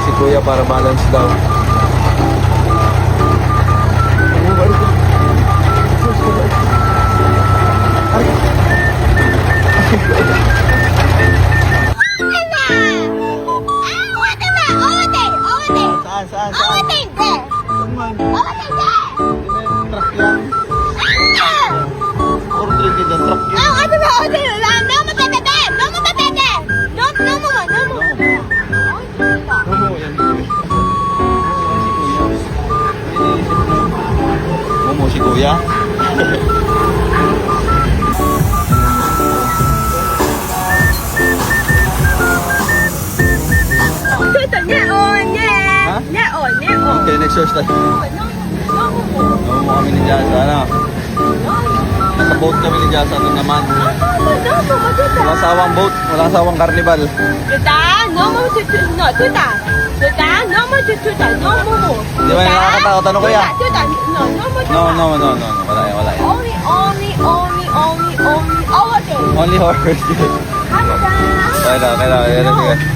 si Kuya para balance daw. Saan? Truck yan. Order din dyan, truck yan. Momo si Kuya. Okay, next source tayo. Momo kami ni Jasa, ano? Nasa boat kami ni Jasa doon naman. Walang sawang boat, walang sawang carnival. Di ba yung nakakatakot? Ano Kuya? No. Wala yan. Only horse. Kailangan.